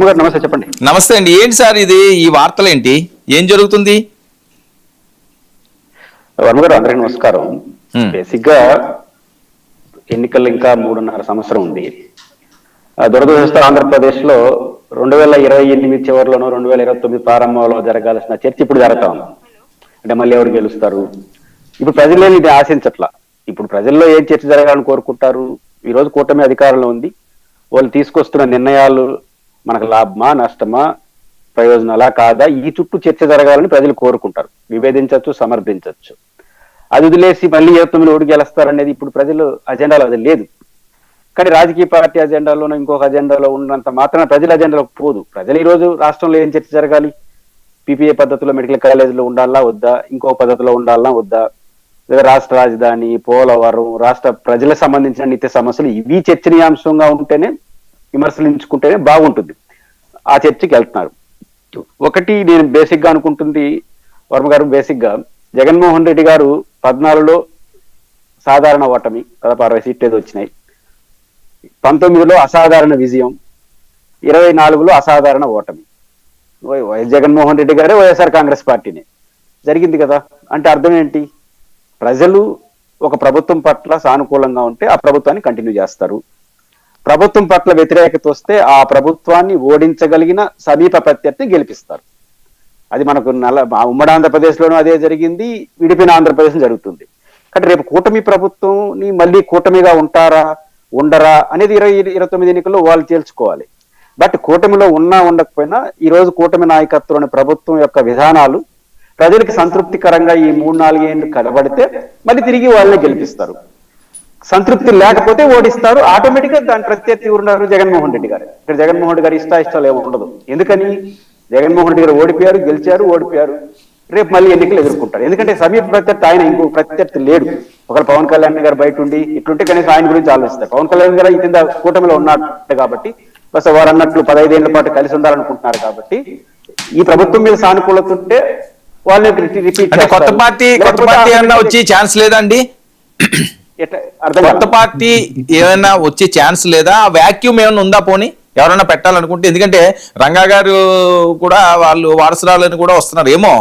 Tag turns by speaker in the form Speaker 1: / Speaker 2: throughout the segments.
Speaker 1: వర్మ గారు నమస్తే, చెప్పండి.
Speaker 2: నమస్తే అండి. ఏంటి సార్ ఇది, ఈ వార్తలు ఏంటి, ఏం జరుగుతుంది?
Speaker 1: వర్మ గారు అందరికీ నమస్కారం. బేసిక్ గా ఎన్నికలు ఇంకా 3.5 సంవత్సరం ఉంది. దురదృష్టం ఆంధ్రప్రదేశ్ లో 2028 చివరిలోనో 2029 ప్రారంభంలో జరగాల్సిన చర్చ ఇప్పుడు జరుగుతా ఉంది. అంటే మళ్ళీ ఎవరు గెలుస్తారు, ఇప్పుడు ప్రజలేని ఇది ఆశించట్లా. ఇప్పుడు ప్రజల్లో ఏం చర్చ జరగాలని కోరుకుంటారు? ఈ రోజు కూటమి అధికారంలో ఉంది, వాళ్ళు తీసుకొస్తున్న నిర్ణయాలు మనకు లాభమా నష్టమా, ప్రయోజనాలా కాదా, ఈ చుట్టూ చర్చ జరగాలని ప్రజలు కోరుకుంటారు. విభేదించవచ్చు, సమర్థించవచ్చు. అది వదిలేసి మళ్ళీ 29 ఓటు గెలుస్తారనేది ఇప్పుడు ప్రజలు అజెండాలో అది లేదు. కానీ రాజకీయ పార్టీ అజెండాలోనో ఇంకొక అజెండాలో ఉన్నంత మాత్రం ప్రజల అజెండాలో పోదు. ప్రజలు ఈ రోజు రాష్ట్రంలో ఏం చర్చ జరగాలి? పీపీఏ పద్ధతిలో మెడికల్ కాలేజీలో ఉండాలా వద్దా, ఇంకొక పద్ధతిలో ఉండాలా వద్దా, లేదా రాష్ట్ర రాజధాని, పోలవరం, రాష్ట్ర ప్రజలకు సంబంధించిన నిత్య సమస్యలు, ఇవి చర్చనీయాంశంగా ఉంటేనే, విమర్శించుకుంటేనే బాగుంటుంది. ఆ చర్చకి వెళ్తున్నారు. ఒకటి నేను బేసిక్ గా అనుకుంటుంది వర్మ గారు, బేసిక్ గా జగన్మోహన్ రెడ్డి గారు 14లో సాధారణ ఓటమి, దాదాపు 60 సీట్లు ఏదో వచ్చినాయి. 19లో అసాధారణ విజయం, 24లో అసాధారణ ఓటమి. జగన్మోహన్ రెడ్డి గారే వైఎస్ఆర్ కాంగ్రెస్ పార్టీనే జరిగింది కదా. అంటే అర్థం ఏంటి? ప్రజలు ఒక ప్రభుత్వం పట్ల సానుకూలంగా ఉంటే ఆ ప్రభుత్వాన్ని కంటిన్యూ చేస్తారు. ప్రభుత్వం పట్ల వ్యతిరేకత వస్తే ఆ ప్రభుత్వాన్ని ఓడించగలిగిన సమీప ప్రత్యర్థిని గెలిపిస్తారు. అది మనకు ఉమ్మడి ఆంధ్రప్రదేశ్లోనూ అదే జరిగింది, విడిపోయిన ఆంధ్రప్రదేశ్ జరుగుతుంది. కానీ రేపు కూటమి ప్రభుత్వంని మళ్ళీ కూటమిగా ఉంటారా ఉండరా అనేది 2029 ఎన్నికల్లో వాళ్ళు తేల్చుకోవాలి. బట్ కూటమిలో ఉన్నా ఉండకపోయినా ఈ రోజు కూటమి నాయకత్వంలోని ప్రభుత్వం యొక్క విధానాలు ప్రజలకు సంతృప్తికరంగా ఈ 3-4 ఏళ్ళు కనబడితే మళ్ళీ తిరిగి వాళ్ళని గెలిపిస్తారు. సంతృప్తి లేకపోతే ఓడిస్తారు. ఆటోమేటిక్ గా దాని ప్రత్యర్థి ఉన్నారు జగన్మోహన్ రెడ్డి గారు. ఇక్కడ జగన్మోహన్ రెడ్డి గారు ఇష్టాలు ఏమో ఉండదు. ఎందుకని? జగన్మోహన్ రెడ్డి గారు ఓడిపోయారు, గెలిచారు, ఓడిపోయారు. రేపు మళ్ళీ ఎన్నికలు ఎదుర్కొంటారు. ఎందుకంటే సమీప ప్రత్యర్థి ఆయన, ఇంకో ప్రత్యర్థి లేడు. ఒకరు పవన్ కళ్యాణ్ గారు బయట ఉండి ఇట్లుంటే కనీసం ఆయన గురించి ఆలోచిస్తారు. పవన్ కళ్యాణ్ గారు కింద కూటమిలో ఉన్నట్టు కాబట్టి, బస్ వారు అన్నట్లు 15 ఏళ్ల పాటు కలిసి ఉండాలనుకుంటున్నారు కాబట్టి ఈ ప్రభుత్వం మీద సానుకూలత ఉంటే వాళ్ళని రిపీట్
Speaker 2: కొత్త పార్టీ ఏమన్నా వచ్చే ఛాన్స్ లేదండి? కొత్త పార్టీ ఏమైనా వచ్చే ఛాన్స్ లేదా? వ్యాక్యూమ్ ఏమైనా ఉందా? పోనీ ఎవరైనా పెట్టాలనుకుంటే, ఎందుకంటే రంగా గారు కూడా వాళ్ళు వారసురాలని కూడా వస్తున్నారు. ఏమో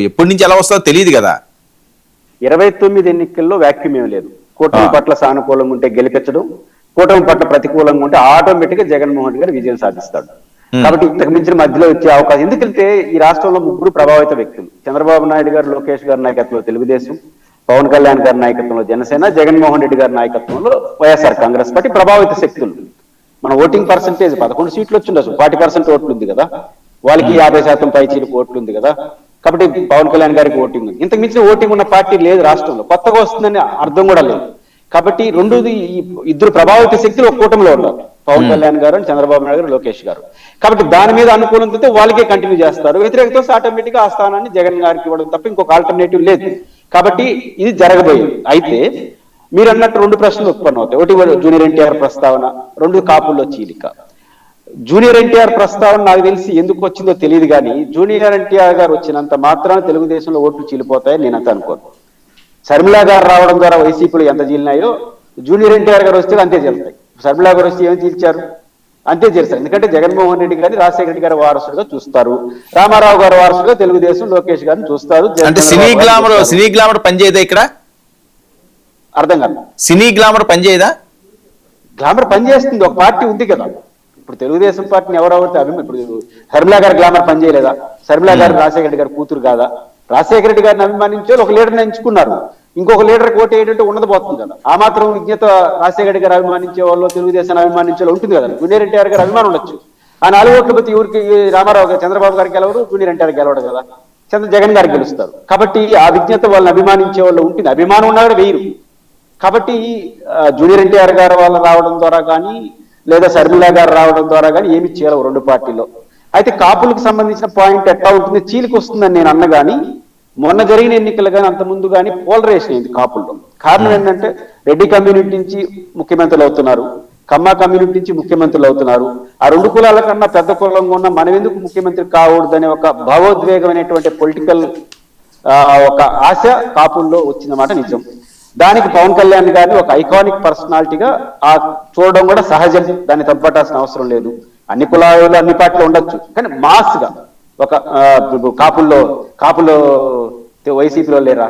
Speaker 2: ఎప్పటి నుంచి ఎలా వస్తుందో తెలియదు కదా.
Speaker 1: 29 ఎన్నికల్లో వ్యాక్యూమ్ ఏమి లేదు. కూటమి పట్ల సానుకూలంగా ఉంటే గెలిపించడం, కూటమి పట్ల ప్రతికూలంగా ఉంటే ఆటోమేటిక్ గా జగన్మోహన్ రెడ్డి గారు విజయం సాధిస్తాడు. కాబట్టి ఇంతకు మించిన మధ్యలో వచ్చే అవకాశం, ఎందుకంటే ఈ రాష్ట్రంలో 3 ప్రభావిత వ్యక్తులు: చంద్రబాబు నాయుడు గారు, లోకేష్ గారి నాయకత్వంలో తెలుగుదేశం, పవన్ కళ్యాణ్ గారి నాయకత్వంలో జనసేన, జగన్మోహన్ రెడ్డి గారి నాయకత్వంలో వైఎస్ఆర్ కాంగ్రెస్ పార్టీ ప్రభావిత శక్తులు. మన ఓటింగ్ పర్సంటేజ్ 11 సీట్లు వచ్చిండొచ్చు, 40% ఓట్లు ఉంది కదా. వాళ్ళకి 50% పైచీలకు ఓట్లు ఉంది కదా. కాబట్టి పవన్ కళ్యాణ్ గారికి ఓటింగ్ ఉంది. ఇంతకు మించిన ఓటింగ్ ఉన్న పార్టీ లేదు రాష్ట్రంలో. కొత్తగా వస్తుందని అర్థం కూడా లేదు. కాబట్టి ఇద్దరు ప్రభావిత శక్తులు ఒక కూటమిలో ఉన్నారు, పవన్ కళ్యాణ్ గారు, చంద్రబాబు నాయుడు గారు, లోకేష్ గారు. కాబట్టి దాని మీద అనుకూలంతో వాళ్ళకే కంటిన్యూ చేస్తారు. వ్యతిరేకత ఆటోమేటిక్ గా ఆ స్థానాన్ని జగన్ గారికి ఇవ్వడం తప్ప ఇంకొక ఆల్టర్నేటివ్ లేదు. కాబట్టి ఇది జరగబోయేది. అయితే మీరు అన్నట్టు 2 ప్రశ్నలు ఉత్పన్నం అవుతాయి. ఒకటి జూనియర్ ఎన్టీఆర్ ప్రస్తావన, 2 కాపుల్లో చీలిక. జూనియర్ ఎన్టీఆర్ ప్రస్తావన నాకు తెలిసి ఎందుకు వచ్చిందో తెలియదు, కానీ జూనియర్ ఎన్టీఆర్ గారు వచ్చినంత మాత్రాన తెలుగుదేశంలో ఓట్లు చీలిపోతాయని నేనంత అనుకోను. శర్మిలా గారు రావడం ద్వారా వైసీపీలో ఎంత చీలినాయో జూనియర్ ఎన్టీఆర్ గారు వస్తే అంతే చీలుతాయి. శర్మిలా గారు వస్తే ఏమి చీల్చారు? అంతే చేస్తారు. ఎందుకంటే జగన్మోహన్ రెడ్డి గారిని రాజశేఖర రెడ్డి గారి వారసుడుగా చూస్తారు, రామారావు గారి వారసుడుగా తెలుగుదేశం లోకేష్ గారిని చూస్తారు.
Speaker 2: అంటే సినీ గ్లామర్ పనిచేయదా ఇక్కడ?
Speaker 1: అర్థం కాదు.
Speaker 2: సినీ గ్లామర్ పనిచేయదా?
Speaker 1: గ్లామర్ పనిచేస్తుంది, ఒక పార్టీ ఉంది కదా. ఇప్పుడు తెలుగుదేశం పార్టీని ఎవరెవరితో ఇప్పుడు శర్మిలా గారి గ్లామర్ పనిచేయలేదా? శర్మిలా గారు రాజశేఖర రెడ్డి గారి కూతురు కాదా? రాజశేఖర రెడ్డి గారిని అభిమానించే ఒక లీడర్ని ఎంచుకున్నారు, ఇంకొక లీడర్ కోట ఏంటంటే ఉన్నది పోతుంది కదా. ఆ మాత్రం విజ్ఞత రాజశేఖర రెడ్డి గారు అభిమానించే వాళ్ళు, తెలుగుదేశాన్ని అభిమానించే వాళ్ళు ఉంటుంది కదా. జూనియర్ ఎన్టీఆర్ గారు అభిమానం ఉండొచ్చు. ఆ 4 ఓట్ల ప్రతి ఊరికి రామారావు గారు, చంద్రబాబు గారికి గెలవరు, జూనియర్ ఎన్టీఆర్ గెలవడు కదా. జగన్ గారికి గెలుస్తారు. కాబట్టి ఆ విజ్ఞత వాళ్ళని అభిమానించే వాళ్ళు ఉంటుంది. అభిమానం ఉన్నా కూడా వేయరు. కాబట్టి జూనియర్ ఎన్టీఆర్ గారు వాళ్ళు రావడం ద్వారా కానీ, లేదా శర్మిలా గారు రావడం ద్వారా కానీ ఏమి చేయలేవు 2 పార్టీలో. అయితే కాపులకు సంబంధించిన పాయింట్ ఎట్లా ఉంటుంది, చీలికి వస్తుందని నేను అన్న కానీ, మొన్న జరిగిన ఎన్నికలు కానీ అంత ముందు కానీ పోలరైజేషన్ అయింది కాపుల్లో. కారణం ఏంటంటే రెడ్డి కమ్యూనిటీ నుంచి ముఖ్యమంత్రులు అవుతున్నారు, కమ్మ కమ్యూనిటీ నుంచి ముఖ్యమంత్రులు అవుతున్నారు. ఆ 2 కులాల కన్నా పెద్ద కులంగా ఉన్న మనం ఎందుకు ముఖ్యమంత్రి కాకూడదనే ఒక భావోద్వేగమైనటువంటి పొలిటికల్ ఒక ఆశ కాపుల్లో వచ్చిందన్నమాట నిజం. దానికి పవన్ కళ్యాణ్ గారిని ఒక ఐకానిక్ పర్సనాలిటీగా చూడడం కూడా సహజం, దాన్ని తప్పట్టాల్సిన అవసరం లేదు. అన్ని కులాలు అన్ని పార్టీలు ఉండొచ్చు, కానీ మాస్ గా ఒక కాపుల్లో వైసీపీలో లేరా,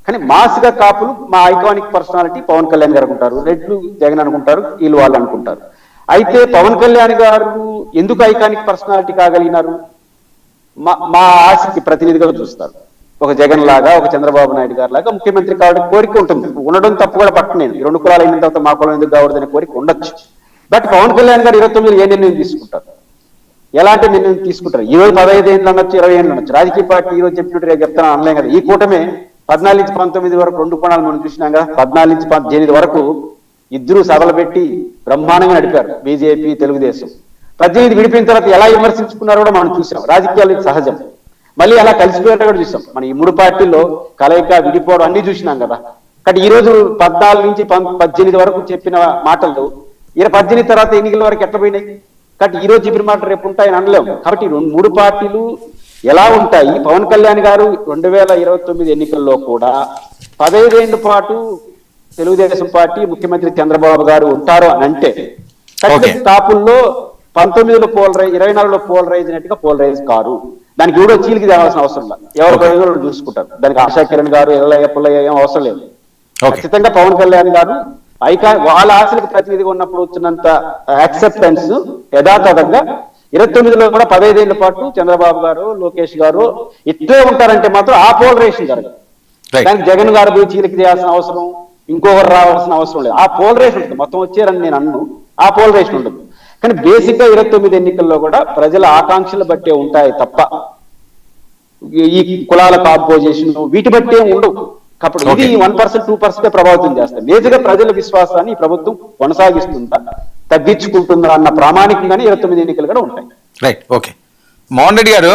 Speaker 1: కానీ మాస్ గా కాపులు మా ఐకానిక్ పర్సనాలిటీ పవన్ కళ్యాణ్ గారు అనుకుంటారు, రెడ్లు జగన్ అనుకుంటారు, వీళ్ళు వాళ్ళు అనుకుంటారు. అయితే పవన్ కళ్యాణ్ గారు ఎందుకు ఐకానిక్ పర్సనాలిటీ కాగలిగినారు? మా ఆశకి ప్రతినిధిగా చూస్తారు. ఒక జగన్ లాగా, ఒక చంద్రబాబు నాయుడు గారు లాగా ముఖ్యమంత్రి కావడానికి కోరిక ఉంటుంది, ఉండడం తప్పు కూడా పట్టలేదు. ఈ రెండు కులాలు అయిన తర్వాత మా కులం ఎందుకు కావడదని కోరిక ఉండొచ్చు. బట్ పవన్ కళ్యాణ్ గారు 29 ఏ నిర్ణయం తీసుకుంటారు, ఎలాంటి నిర్ణయం తీసుకుంటారు? ఈ రోజు 15 ఏళ్ళు అనొచ్చు, 20 ఏళ్ళు అనొచ్చు. రాజకీయ పార్టీ ఈ రోజు చెప్పినట్టు చెప్తాను అనలేం కదా. ఈ కూటమే 14 నుంచి 19 వరకు 2 కోణాలు మనం చూసినాం కదా. 14 నుంచి 18 వరకు ఇద్దరు సభలు పెట్టి బ్రహ్మాండంగా నడిపారు, బీజేపీ తెలుగుదేశం. 18 విడిపోయిన తర్వాత ఎలా విమర్శించుకున్నారో కూడా మనం చూసాం. రాజకీయాలు సహజం, మళ్ళీ అలా కలిసిపోయినట్టు కూడా చూసాం. మన ఈ 3 పార్టీల్లో కలయిక, విడిపోవడం అన్ని చూసినాం కదా. కానీ ఈ రోజు 14 నుంచి 18 వరకు చెప్పిన మాటలు 18 తర్వాత ఎన్నికల వరకు ఎట్లా పోయినాయి? కాబట్టి ఈ రోజు చెప్పిన మాటలు రేపు ఉంటాయని అనలేము. కాబట్టి 3 పార్టీలు ఎలా ఉంటాయి? పవన్ కళ్యాణ్ గారు 2029 ఎన్నికల్లో కూడా 15 ఏళ్ల పాటు తెలుగుదేశం పార్టీ, ముఖ్యమంత్రి చంద్రబాబు గారు ఉంటారు అని అంటే కాపుల్లో 19లో పోలరైజ్, 24లో పోలరైజ్ అయినట్టుగా పోలరైజ్ కారు. దానికి ఎవడో చీలికి తేవాల్సిన అవసరం లేదు, ఎవరు ప్రయోజనాలు చూసుకుంటారు. దానికి ఆశా కిరణ్ గారు, ఎల్లయ్య పుల్లయ్య ఏం అవసరం లేదు. ఖచ్చితంగా పవన్ కళ్యాణ్ గారు వాళ్ళ ఆశలకు ప్రతినిధిగా ఉన్నప్పుడు వచ్చినంత యాక్సెప్టెన్స్ యథాతథంగా 29లో కూడా 15 ఏళ్ల పాటు చంద్రబాబు గారు, లోకేష్ గారు ఇట్లే ఉంటారంటే మాత్రం ఆ పోలరైజేషన్ జరగదు. దానికి జగన్ గారు పోయి చీలికి చేయాల్సిన అవసరం, ఇంకొకరు రావాల్సిన అవసరం లేదు. ఆ పోలరైజేషన్ ఉంటుంది. మొత్తం వచ్చారని నేను అన్ను, ఆ పోలరైజేషన్ ఉండదు. కానీ బేసిక్ గా 29 ఎన్నికల్లో కూడా ప్రజల ఆకాంక్షలు బట్టే ఉంటాయి తప్ప ఈ కులాల కాంపోజిషన్ వీటి బట్టే ఉండవు. కాబట్టి ఇది 1%, 2% ప్రభావితం చేస్తాయి. మేజర్గా ప్రజల విశ్వాసాన్ని ఈ ప్రభుత్వం కొనసాగిస్తుందా, తగ్గించుకుంటుందా అన్న ప్రామాణికంగానే 29 ఎన్నికలు కూడా ఉంటాయి.
Speaker 2: Right, okay. మోహన్ రెడ్డి గారు